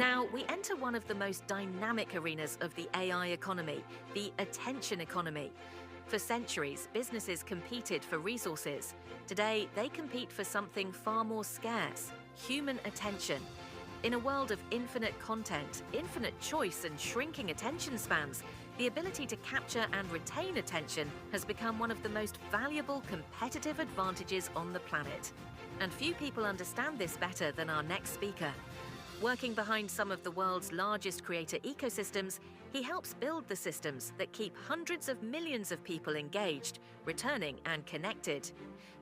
Now, we enter one of the most dynamic arenas of the AI economy, the attention economy. For centuries, businesses competed for resources. Today, they compete for something far more scarce: human attention. In a world of infinite content, infinite choice, and shrinking attention spans, the ability to capture and retain attention has become one of the most valuable competitive advantages on the planet. And few people understand this better than our next speaker. Working behind some of the world's largest creator ecosystems, he helps build the systems that keep hundreds of millions of people engaged, returning, and connected.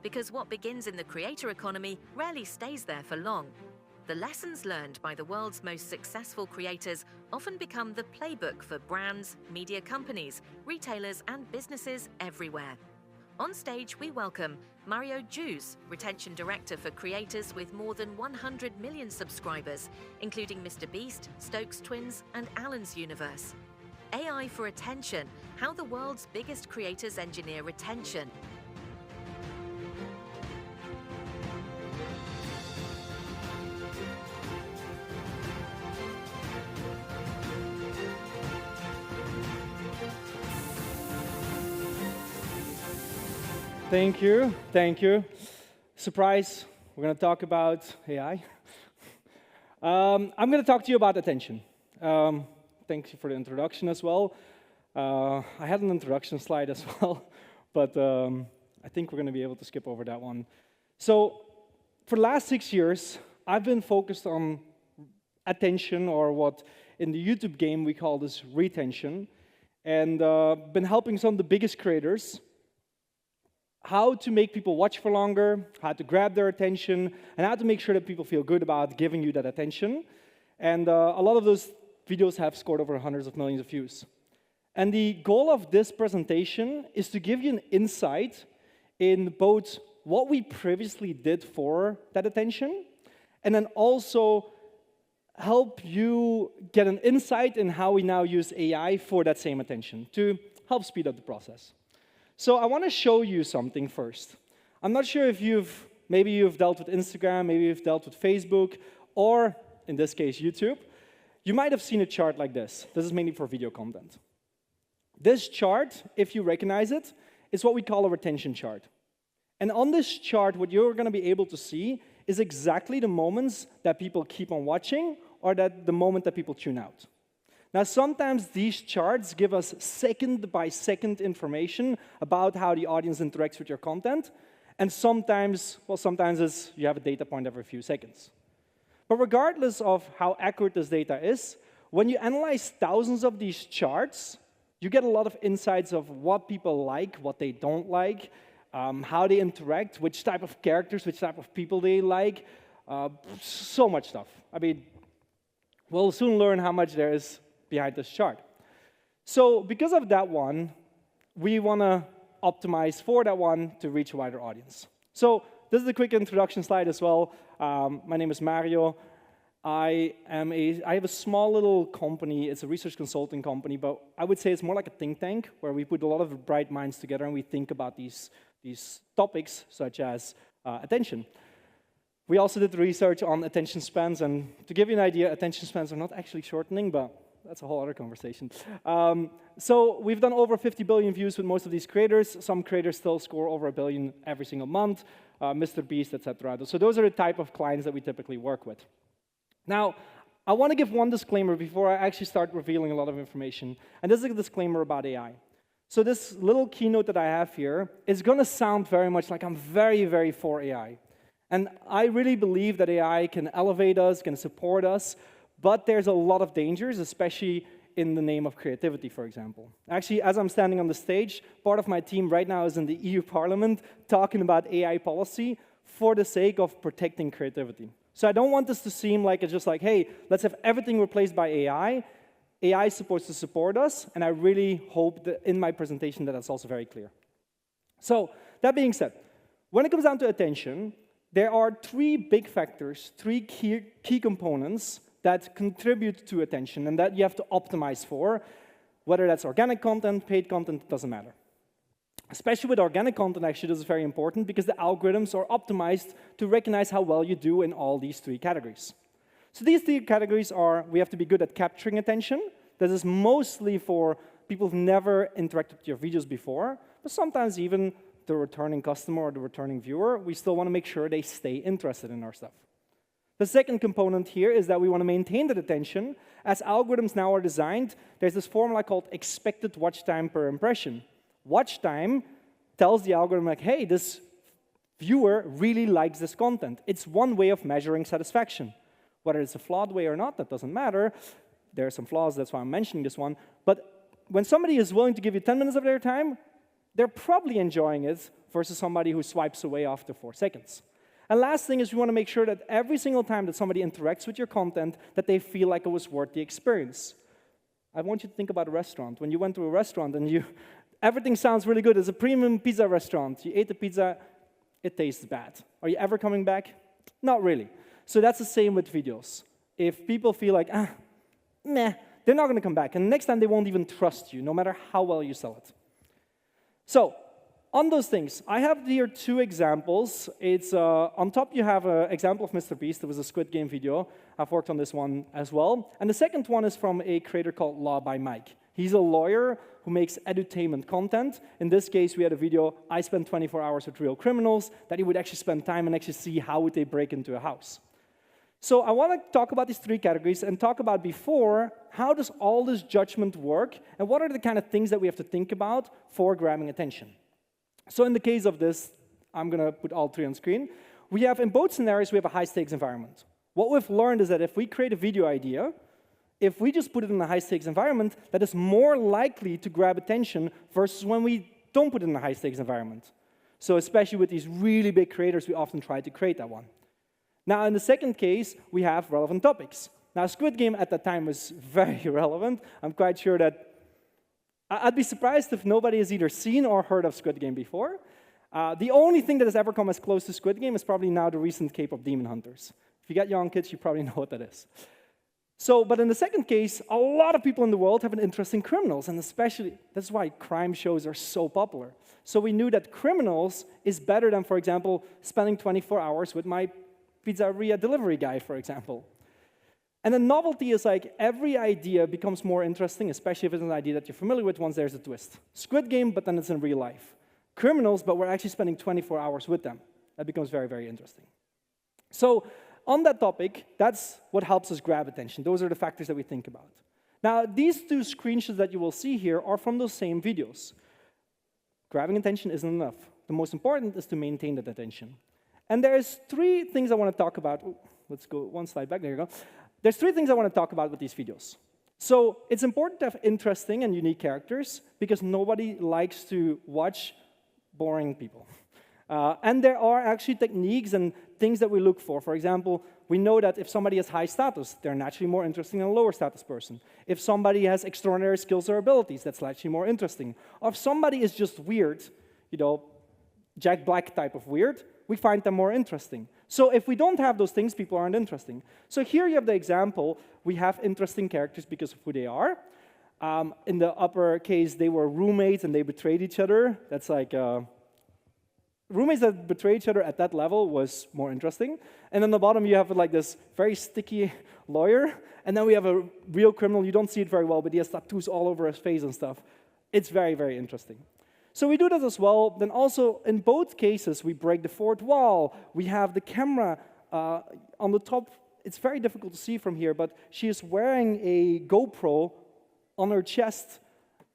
Because what begins in the creator economy rarely stays there for long. The lessons learned by the world's most successful creators often become the playbook for brands, media companies, retailers, and businesses everywhere. On stage, we welcome Mario Joos, Retention Director for creators with more than 100 million subscribers, including Mr. Beast, Stokes Twins, and Alan's Universe. AI for Attention: How the World's Biggest Creators Engineer Retention. Thank you, thank you. Surprise, we're going to talk about AI. I'm going to talk to you about attention. Thank you for the introduction as well. I had an introduction slide as well, but I think we're going to be able to skip over that one. So, for the last 6 years, I've been focused on attention, or what in the YouTube game we call this retention, and been helping some of the biggest creators how to make people watch for longer, how to grab their attention, and how to make sure that people feel good about giving you that attention. And a lot of those videos have scored over hundreds of millions of views. And the goal of this presentation is to give you an insight in both what we previously did for that attention, and then also help you get an insight in how we now use AI for that same attention to help speed up the process. So I want to show you something first. I'm not sure if maybe you've dealt with Instagram, maybe you've dealt with Facebook, or in this case, YouTube. You might have seen a chart like this. This is mainly for video content. This chart, if you recognize it, is what we call a retention chart. And on this chart, what you're going to be able to see is exactly the moments that people keep on watching, or the moment that people tune out. Now, sometimes these charts give us second-by-second information about how the audience interacts with your content, and sometimes you have a data point every few seconds. But regardless of how accurate this data is, when you analyze thousands of these charts, you get a lot of insights of what people like, what they don't like, how they interact, which type of characters, which type of people they like, so much stuff. I mean, we'll soon learn how much there is behind this chart. So because of that one, we want to optimize for that one to reach a wider audience. So this is a quick introduction slide as well. My name is Mario. I have a small little company. It's a research consulting company, but I would say it's more like a think tank where we put a lot of bright minds together and we think about these topics such as attention. We also did research on attention spans, and to give you an idea, attention spans are not actually shortening, but that's a whole other conversation. So we've done over 50 billion views with most of these creators. Some creators still score over 1 billion every single month, Mr. Beast, etc. So those are the type of clients that we typically work with. Now, I want to give one disclaimer before I actually start revealing a lot of information. And this is a disclaimer about AI. So this little keynote that I have here is going to sound very much like I'm very, very for AI. And I really believe that AI can elevate us, can support us, but there's a lot of dangers, especially in the name of creativity, for example. Actually, as I'm standing on the stage, part of my team right now is in the EU Parliament talking about AI policy for the sake of protecting creativity. So I don't want this to seem like it's just like, hey, let's have everything replaced by AI. AI is supposed to support us, and I really hope that in my presentation that that's also very clear. So that being said, when it comes down to attention, there are 3 big factors, 3 key components that contribute to attention and that you have to optimize for, whether that's organic content, paid content, it doesn't matter. Especially with organic content, actually, this is very important because the algorithms are optimized to recognize how well you do in all these 3 categories. So these three categories are, we have to be good at capturing attention. This is mostly for people who've never interacted with your videos before, but sometimes even the returning customer or the returning viewer, we still want to make sure they stay interested in our stuff. The second component here is that we want to maintain that attention. As algorithms now are designed, there's this formula called expected watch time per impression. Watch time tells the algorithm, like, hey, this viewer really likes this content. It's one way of measuring satisfaction. Whether it's a flawed way or not, that doesn't matter. There are some flaws, that's why I'm mentioning this one. But when somebody is willing to give you 10 minutes of their time, they're probably enjoying it versus somebody who swipes away after 4 seconds. And last thing is we want to make sure that every single time that somebody interacts with your content, that they feel like it was worth the experience. I want you to think about a restaurant. When you went to a restaurant and everything sounds really good. It's a premium pizza restaurant. You ate the pizza, it tastes bad. Are you ever coming back? Not really. So that's the same with videos. If people feel like, meh, they're not going to come back. And next time, they won't even trust you, no matter how well you sell it. So on those things, I have here 2 examples. It's on top, you have an example of Mr. Beast. It was a Squid Game video. I've worked on this one as well. And the second one is from a creator called Law by Mike. He's a lawyer who makes edutainment content. In this case, we had a video, I spent 24 hours with real criminals, that he would actually spend time and actually see how would they break into a house. So I want to talk about these 3 categories and talk about before, how does all this judgment work, and what are the kind of things that we have to think about for grabbing attention. So in the case of this, I'm going to put all 3 on screen. We have, in both scenarios, we have a high-stakes environment. What we've learned is that if we create a video idea, if we just put it in a high-stakes environment, that is more likely to grab attention versus when we don't put it in a high-stakes environment. So especially with these really big creators, we often try to create that one. Now, in the second case, we have relevant topics. Now, Squid Game at that time was very relevant. I'm quite sure that I'd be surprised if nobody has either seen or heard of Squid Game before. The only thing that has ever come as close to Squid Game is probably now the recent K-pop Demon Hunters. If you got young kids, you probably know what that is. So, but in the second case, a lot of people in the world have an interest in criminals, and especially, that's why crime shows are so popular. So we knew that criminals is better than, for example, spending 24 hours with my pizzeria delivery guy, for example. And the novelty is like every idea becomes more interesting, especially if it's an idea that you're familiar with once there's a twist. Squid Game, but then it's in real life. Criminals, but we're actually spending 24 hours with them. That becomes very, very interesting. So on that topic, that's what helps us grab attention. Those are the factors that we think about. Now, these 2 screenshots that you will see here are from those same videos. Grabbing attention isn't enough. The most important is to maintain that attention. And there's 3 things I want to talk about. Ooh, let's go 1 slide back. There you go. There's 3 things I want to talk about with these videos. So it's important to have interesting and unique characters because nobody likes to watch boring people. And there are actually techniques and things that we look for. For example, we know that if somebody has high status, they're naturally more interesting than a lower status person. If somebody has extraordinary skills or abilities, that's naturally more interesting. Or if somebody is just weird, Jack Black type of weird, we find them more interesting. So if we don't have those things, people aren't interesting. So here you have the example. We have interesting characters because of who they are. In the upper case, they were roommates and they betrayed each other. That's like roommates that betray each other at that level was more interesting. And on the bottom, you have like this very sticky lawyer. And then we have a real criminal. You don't see it very well, but he has tattoos all over his face and stuff. It's very, very interesting. So we do that as well. Then also, in both cases, we break the fourth wall. We have the camera on the top. It's very difficult to see from here, but she is wearing a GoPro on her chest.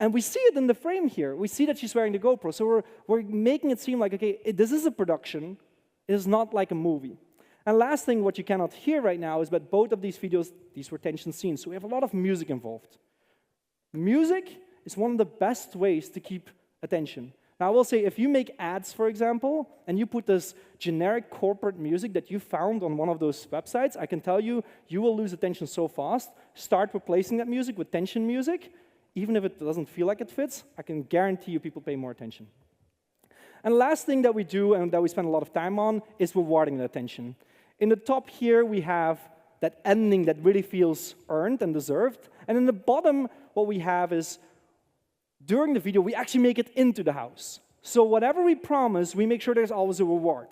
And we see it in the frame here. We see that she's wearing the GoPro. So we're making it seem like, okay, this is a production. It is not like a movie. And last thing, what you cannot hear right now is that both of these videos, these were tension scenes. So we have a lot of music involved. Music is one of the best ways to keep attention. Now, I will say, if you make ads, for example, and you put this generic corporate music that you found on one of those websites, I can tell you, you will lose attention so fast. Start replacing that music with tension music. Even if it doesn't feel like it fits, I can guarantee you people pay more attention. And last thing that we do, and that we spend a lot of time on, is rewarding the attention. In the top here, we have that ending that really feels earned and deserved. And in the bottom, what we have is, during the video, we actually make it into the house. So whatever we promise, we make sure there's always a reward.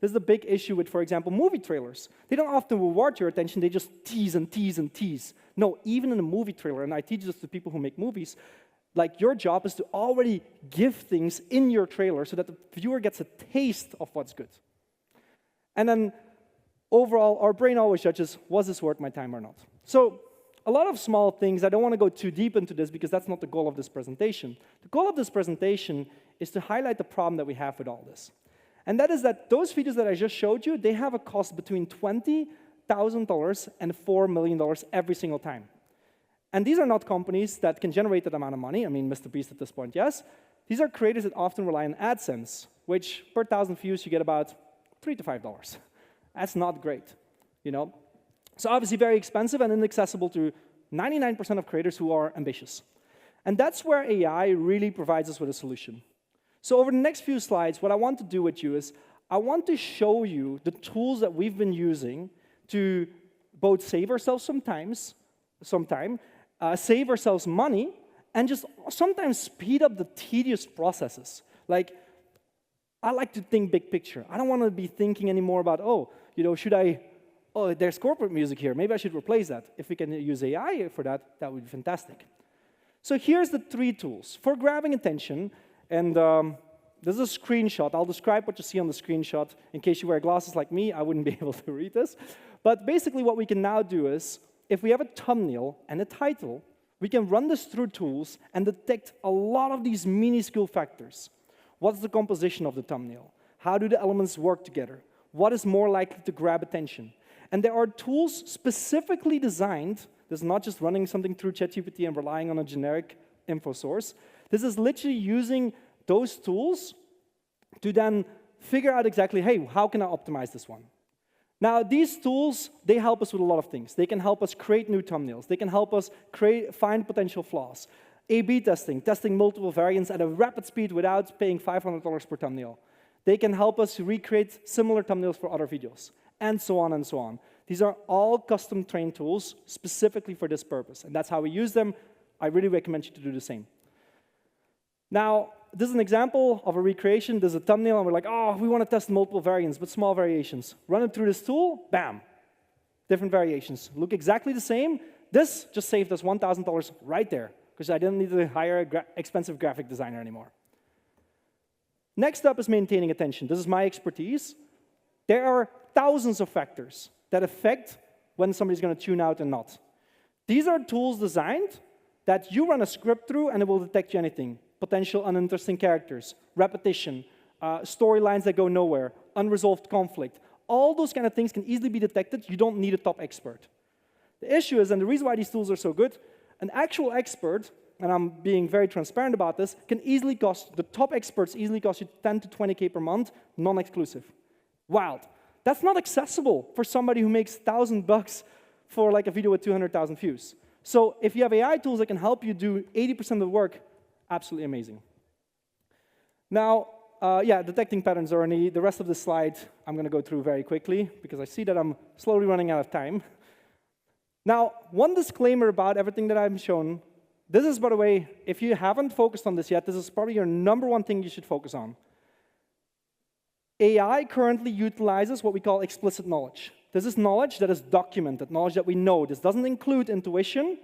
This is the big issue with, for example, movie trailers. They don't often reward your attention, they just tease and tease and tease. No, even in a movie trailer, and I teach this to people who make movies, like your job is to already give things in your trailer so that the viewer gets a taste of what's good. And then overall, our brain always judges, was this worth my time or not? So a lot of small things, I don't want to go too deep into this because that's not the goal of this presentation. The goal of this presentation is to highlight the problem that we have with all this. And that is that those features that I just showed you, they have a cost between $20,000 and $4 million every single time. And these are not companies that can generate that amount of money. I mean, Mr. Beast at this point, yes. These are creators that often rely on AdSense, which per 1,000 views, you get about $3 to $5. That's not great, you know. So obviously very expensive and inaccessible to 99% of creators who are ambitious. And that's where AI really provides us with a solution. So over the next few slides, what I want to do with you is I want to show you the tools that we've been using to both save ourselves some time, save ourselves money, and just sometimes speed up the tedious processes. Like, I like to think big picture. I don't want to be thinking anymore about, oh, you know, there's corporate music here. Maybe I should replace that. If we can use AI for that, that would be fantastic. So here's the 3 tools. For grabbing attention, and this is a screenshot. I'll describe what you see on the screenshot. In case you wear glasses like me, I wouldn't be able to read this. But basically what we can now do is, if we have a thumbnail and a title, we can run this through tools and detect a lot of these minuscule factors. What's the composition of the thumbnail? How do the elements work together? What is more likely to grab attention? And there are tools specifically designed. This is not just running something through ChatGPT and relying on a generic info source. This is literally using those tools to then figure out exactly, hey, how can I optimize this one? Now, these tools, they help us with a lot of things. They can help us create new thumbnails. They can help us find potential flaws. A/B testing, testing multiple variants at a rapid speed without paying $500 per thumbnail. They can help us recreate similar thumbnails for other videos, and so on and so on. These are all custom-trained tools specifically for this purpose, and that's how we use them. I really recommend you to do the same. Now, this is an example of a recreation. There's a thumbnail, and we're like, oh, we want to test multiple variants, but small variations. Run it through this tool, bam, different variations. Look exactly the same. This just saved us $1,000 right there, because I didn't need to hire an expensive graphic designer anymore. Next up is maintaining attention. This is my expertise. There are thousands of factors that affect when somebody's going to tune out and not. These are tools designed that you run a script through, and it will detect you anything. Potential uninteresting characters, repetition, storylines that go nowhere, unresolved conflict. All those kind of things can easily be detected. You don't need a top expert. The issue is, and the reason why these tools are so good, an actual expert, and I'm being very transparent about this, the top experts easily cost you 10 to 20K per month, non-exclusive. Wild. That's not accessible for somebody who makes $1,000 for like a video with 200,000 views. So if you have AI tools that can help you do 80% of the work, absolutely amazing. Now, detecting patterns are the rest of the slide I'm going to go through very quickly because I see that I'm slowly running out of time. Now, one disclaimer about everything that I've shown. This is, by the way, if you haven't focused on this yet, this is probably your #1 thing you should focus on. AI currently utilizes what we call explicit knowledge. This is knowledge that is documented, knowledge that we know. This doesn't include intuition,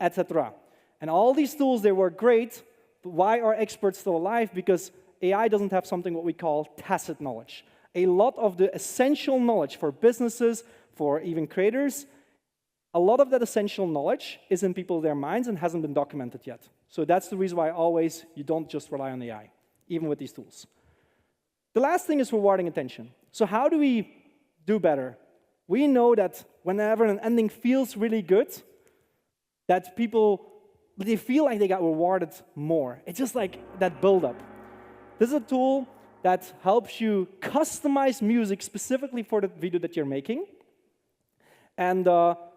etc. And all these tools, they work great, but why are experts still alive? Because AI doesn't have something what we call tacit knowledge. A lot of the essential knowledge for businesses, for even creators, a lot of that essential knowledge is in their minds and hasn't been documented yet. So that's the reason why always you don't just rely on AI, even with these tools. The last thing is rewarding attention. So how do we do better? We know that whenever an ending feels really good, that they feel like they got rewarded more. It's just like that build-up. This is a tool that helps you customize music specifically for the video that you're making. And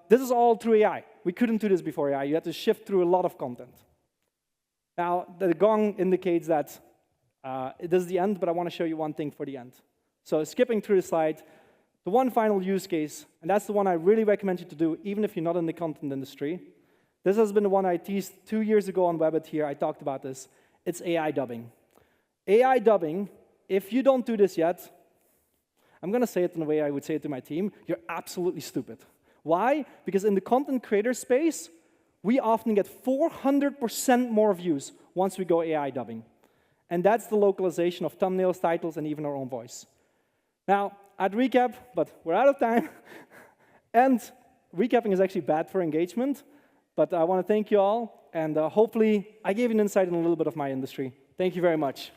this is all through AI. We couldn't do this before AI. You had to shift through a lot of content. Now, the gong indicates that this is the end, but I want to show you one thing for the end. So skipping through the slide, the one final use case, and that's the one I really recommend you to do, even if you're not in the content industry. This has been the one I teased 2 years ago on Webit here. I talked about this. It's AI dubbing. AI dubbing, if you don't do this yet, I'm going to say it in the way I would say it to my team. You're absolutely stupid. Why? Because in the content creator space, we often get 400% more views once we go AI dubbing. And that's the localization of thumbnails, titles, and even our own voice. Now, I'd recap, but we're out of time. And recapping is actually bad for engagement. But I want to thank you all, and hopefully I gave you an insight in a little bit of my industry. Thank you very much.